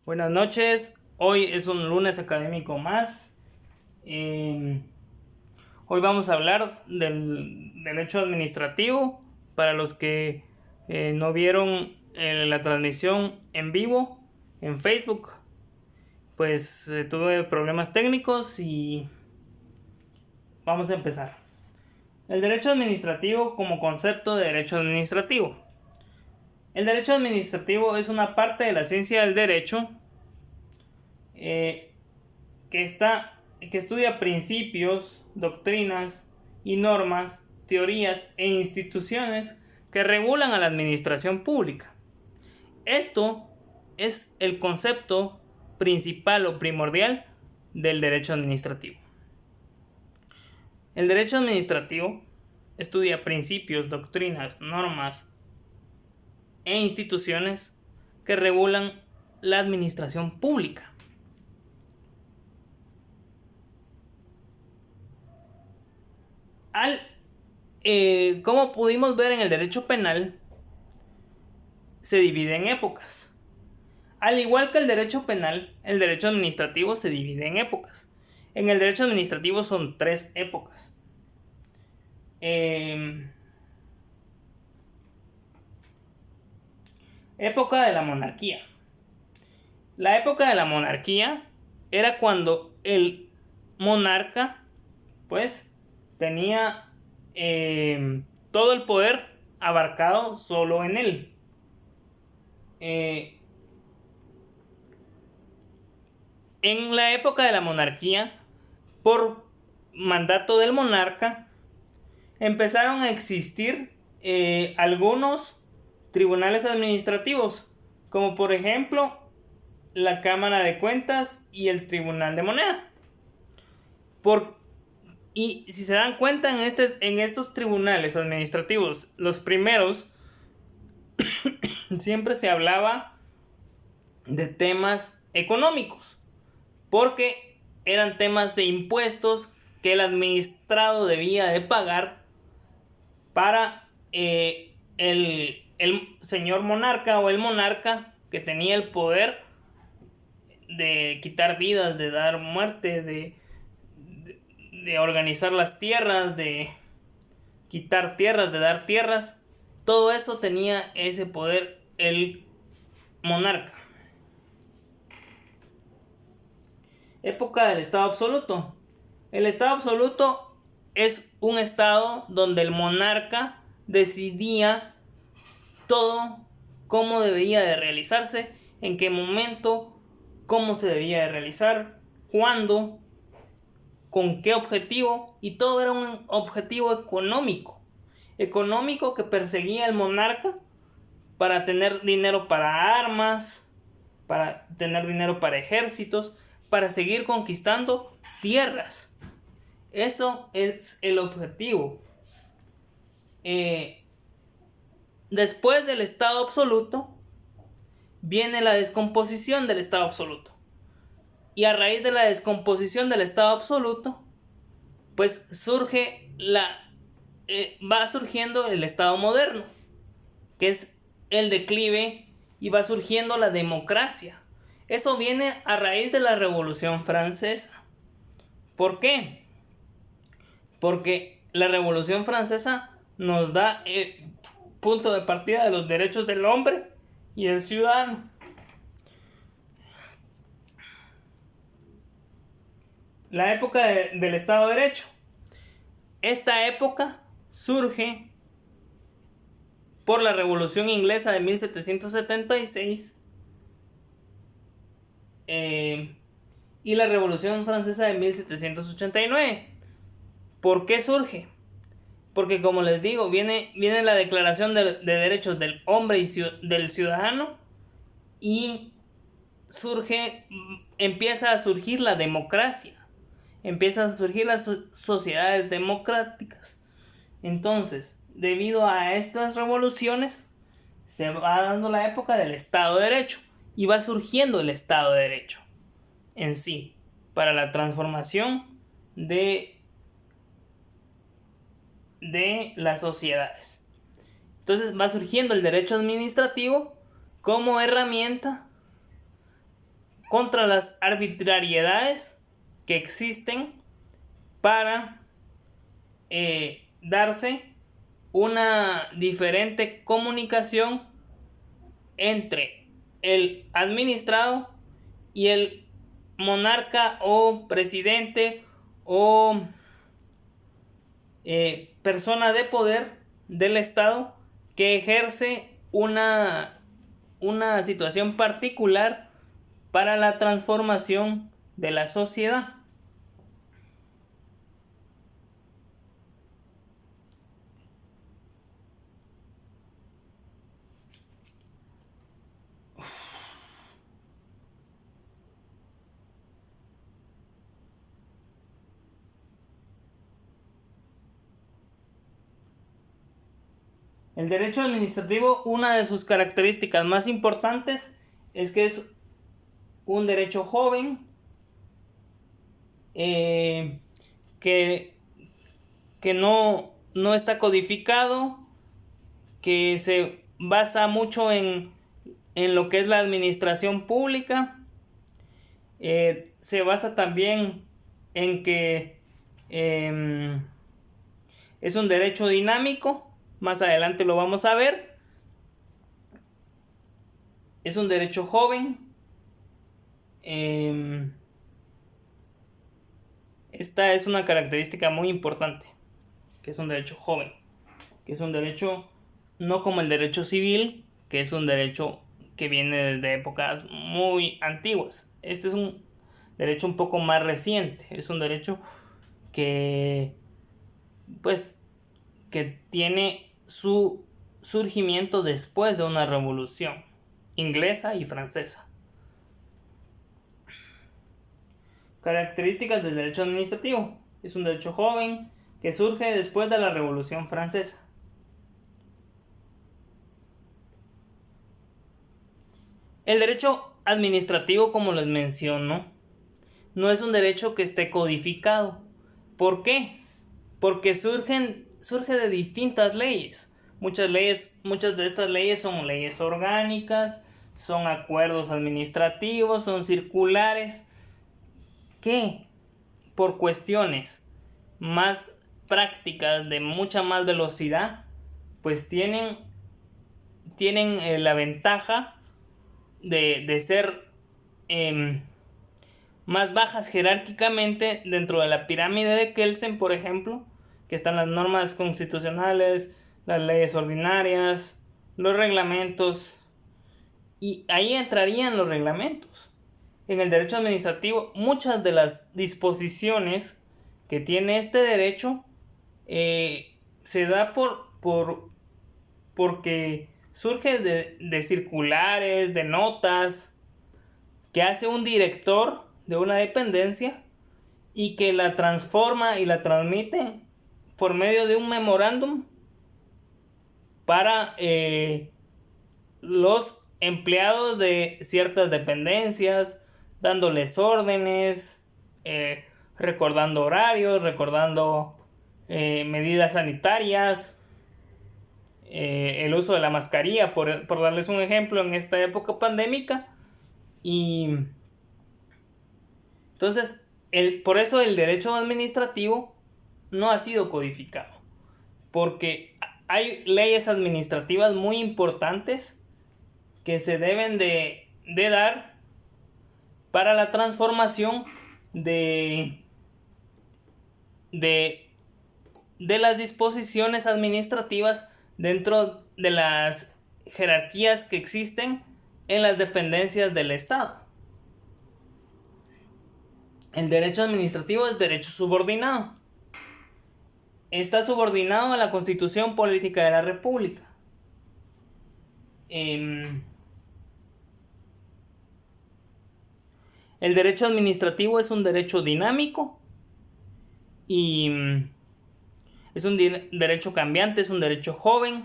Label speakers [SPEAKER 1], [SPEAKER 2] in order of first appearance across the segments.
[SPEAKER 1] Buenas noches, hoy es un lunes académico más. Hoy vamos a hablar del derecho administrativo. Para los que no vieron la transmisión en vivo en Facebook, pues tuve problemas técnicos y vamos a empezar. El derecho administrativo como concepto de derecho administrativo. El derecho administrativo es una parte de la ciencia del derecho eh, que estudia principios, doctrinas y normas, teorías e instituciones que regulan a la administración pública. Esto es el concepto principal o primordial del derecho administrativo. El derecho administrativo estudia principios, doctrinas, normas e instituciones que regulan la administración pública. Como pudimos ver en el derecho penal, se divide en épocas. Al igual que el derecho penal, el derecho administrativo se divide en épocas. En el derecho administrativo son 3 épocas. Época de la monarquía. La época de la monarquía era cuando el monarca, pues, tenía todo el poder abarcado solo en él. En la época de la monarquía, por mandato del monarca, empezaron a existir algunos tribunales administrativos, como por ejemplo la Cámara de Cuentas y el Tribunal de Moneda. Y si se dan cuenta, en estos tribunales administrativos, los primeros, siempre se hablaba de temas económicos, porque eran temas de impuestos que el administrado debía de pagar para el señor monarca o el monarca que tenía el poder de quitar vidas, de dar muerte, de organizar las tierras, de quitar tierras, de dar tierras. Todo eso tenía ese poder el monarca. Época del Estado absoluto. El Estado absoluto es un estado donde el monarca decidía todo, cómo debía de realizarse, en qué momento, cómo se debía de realizar, cuándo, con qué objetivo, y todo era un objetivo económico que perseguía el monarca para tener dinero para armas, para tener dinero para ejércitos, para seguir conquistando tierras. Eso es el objetivo. Después del Estado absoluto viene la descomposición del Estado absoluto. Y a raíz de la descomposición del Estado absoluto, pues va surgiendo el Estado moderno, que es el declive, y va surgiendo la democracia. Eso viene a raíz de la Revolución Francesa. ¿Por qué? Porque la Revolución Francesa nos da el punto de partida de los derechos del hombre y el ciudadano. La época del Estado de Derecho. Esta época surge por la Revolución Inglesa de 1776 y la Revolución Francesa de 1789. ¿Por qué surge? Porque, como les digo, viene la Declaración de Derechos del Hombre y del Ciudadano, y empieza a surgir la democracia, empiezan a surgir las sociedades democráticas. Entonces, debido a estas revoluciones, se va dando la época del Estado de Derecho y va surgiendo el Estado de Derecho en sí para la transformación de las sociedades. Entonces va surgiendo el derecho administrativo como herramienta contra las arbitrariedades que existen para darse una diferente comunicación entre el administrado y el monarca o presidente o persona de poder del Estado que ejerce una situación particular para la transformación de la sociedad. El derecho administrativo, una de sus características más importantes es que es un derecho joven, que no está codificado, que se basa mucho en lo que es la administración pública. Se basa también en que es un derecho dinámico. Más adelante lo vamos a ver. Es un derecho joven. Esta es una característica muy importante, que es un derecho joven, que es un derecho no como el derecho civil, que es un derecho que viene desde épocas muy antiguas. Este es un derecho un poco más reciente, es un derecho que tiene su surgimiento después de una revolución inglesa y francesa. Características del derecho administrativo. Es un derecho joven que surge después de la Revolución Francesa. El derecho administrativo, como les menciono, no es un derecho que esté codificado. ¿Por qué? Porque surge de distintas leyes. Muchas de estas leyes son leyes orgánicas, son acuerdos administrativos, son circulares, que por cuestiones más prácticas, de mucha más velocidad, pues tienen la ventaja de ser más bajas jerárquicamente dentro de la pirámide de Kelsen, por ejemplo, que están las normas constitucionales, las leyes ordinarias, los reglamentos, y ahí entrarían los reglamentos. En el derecho administrativo, muchas de las disposiciones que tiene este derecho se da porque surge de circulares, de notas que hace un director de una dependencia y que la transforma y la transmite por medio de un memorándum para los empleados de ciertas dependencias, dándoles órdenes, recordando horarios, recordando medidas sanitarias, el uso de la mascarilla, por darles un ejemplo, en esta época pandémica. Y entonces, por eso el derecho administrativo no ha sido codificado, porque hay leyes administrativas muy importantes que se deben de dar para la transformación de las disposiciones administrativas dentro de las jerarquías que existen en las dependencias del Estado. El derecho administrativo es derecho subordinado. Está subordinado a la Constitución Política de la República. El derecho administrativo es un derecho dinámico y es un derecho cambiante, es un derecho joven,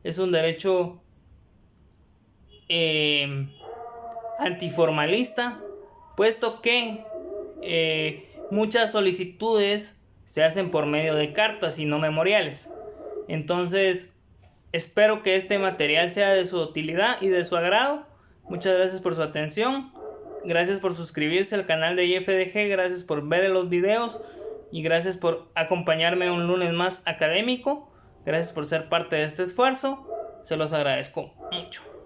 [SPEAKER 1] es un derecho antiformalista, puesto que muchas solicitudes se hacen por medio de cartas y no memoriales. Entonces, espero que este material sea de su utilidad y de su agrado. Muchas gracias por su atención. Gracias por suscribirse al canal de IFDG, gracias por ver los videos y gracias por acompañarme un lunes más académico. Gracias por ser parte de este esfuerzo, se los agradezco mucho.